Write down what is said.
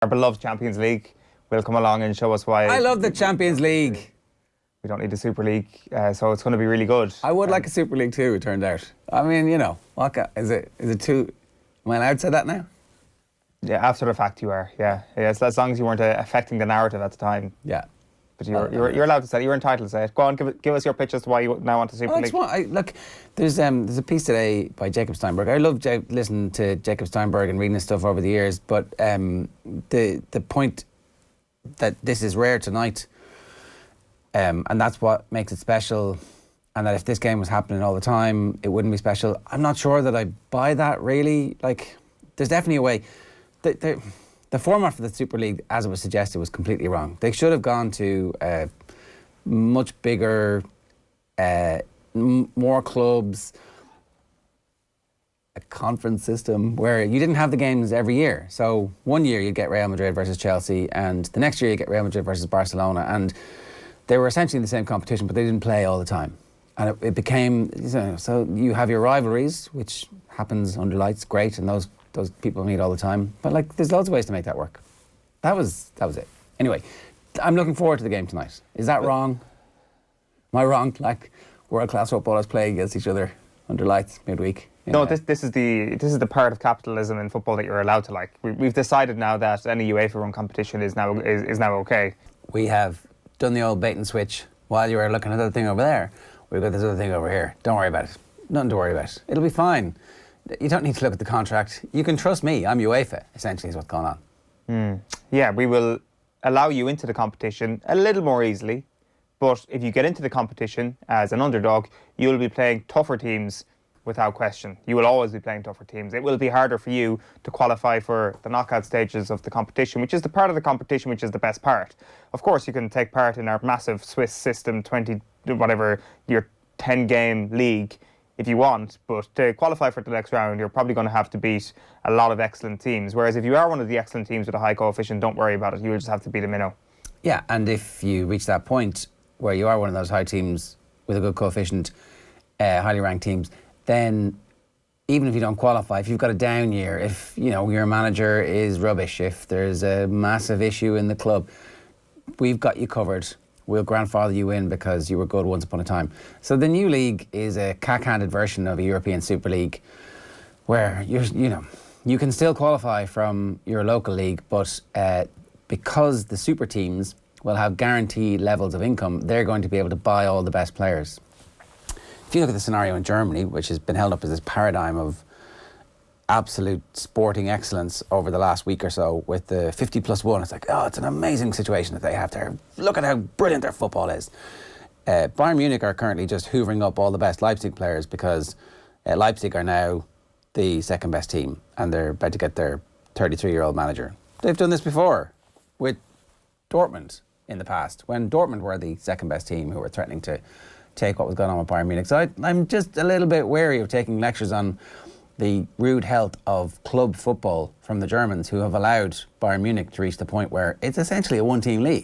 Our beloved Champions League will come along and show us why. I love the Champions League. We don't need a Super League, so it's going to be really good. I would like a Super League too, it turned out. I mean, you know, is it too... Am I allowed to say that now? Yeah, after the fact you are, yeah. So as long as you weren't affecting the narrative at the time. Yeah. But you're allowed to say it, you're entitled to say it. Go on, give us your pitch as to why you now want a Super League. Look, there's a piece today by Jacob Steinberg. I love listening to Jacob Steinberg and reading his stuff over the years, but the point that this is rare tonight, and that's what makes it special, and that if this game was happening all the time, it wouldn't be special. I'm not sure that I buy that, really. Like, there's definitely a way. The format for the Super League, as it was suggested, was completely wrong. They should have gone to a much bigger, more clubs, a conference system where you didn't have the games every year. So one year you'd get Real Madrid versus Chelsea, and the next year you get Real Madrid versus Barcelona, and they were essentially in the same competition, but they didn't play all the time. And it became, so you have your rivalries, which happens under lights, great, and those people meet all the time. But like, there's loads of ways to make that work. That was it. Anyway, I'm looking forward to the game tonight. Is that wrong? Am I wrong? Like, world-class footballers playing against each other under lights midweek? No, this is the part of capitalism in football that you're allowed to like. We've decided now that any UEFA-run competition is now okay. We have done the old bait and switch. While you were looking at that thing over there, we've got this other thing over here. Don't worry about it. Nothing to worry about. It'll be fine. You don't need to look at the contract. You can trust me. I'm UEFA, essentially, is what's going on. Yeah, we will allow you into the competition a little more easily, but if you get into the competition as an underdog, you'll be playing tougher teams without question. You will always be playing tougher teams. It will be harder for you to qualify for the knockout stages of the competition, which is the part of the competition which is the best part. Of course, you can take part in our massive Swiss system, your 10-game league, if you want, but to qualify for the next round, you're probably going to have to beat a lot of excellent teams. Whereas if you are one of the excellent teams with a high coefficient, don't worry about it. You'll just have to beat a minnow. Yeah, and if you reach that point where you are one of those high teams with a good coefficient, highly ranked teams, then even if you don't qualify, if you've got a down year, if your manager is rubbish, if there's a massive issue in the club, we've got you covered. We'll grandfather you in because you were good once upon a time. So the new league is a cack-handed version of a European Super League where you can still qualify from your local league, but because the super teams will have guaranteed levels of income, they're going to be able to buy all the best players. If you look at the scenario in Germany, which has been held up as this paradigm of absolute sporting excellence over the last week or so with the 50+1. It's like, oh, it's an amazing situation that they have there. Look at how brilliant their football is. Bayern Munich are currently just hoovering up all the best Leipzig players because Leipzig are now the second best team and they're about to get their 33-year-old manager. They've done this before with Dortmund in the past, when Dortmund were the second best team who were threatening to take what was going on with Bayern Munich. So I'm just a little bit wary of taking lectures on the rude health of club football from the Germans, who have allowed Bayern Munich to reach the point where it's essentially a one-team league.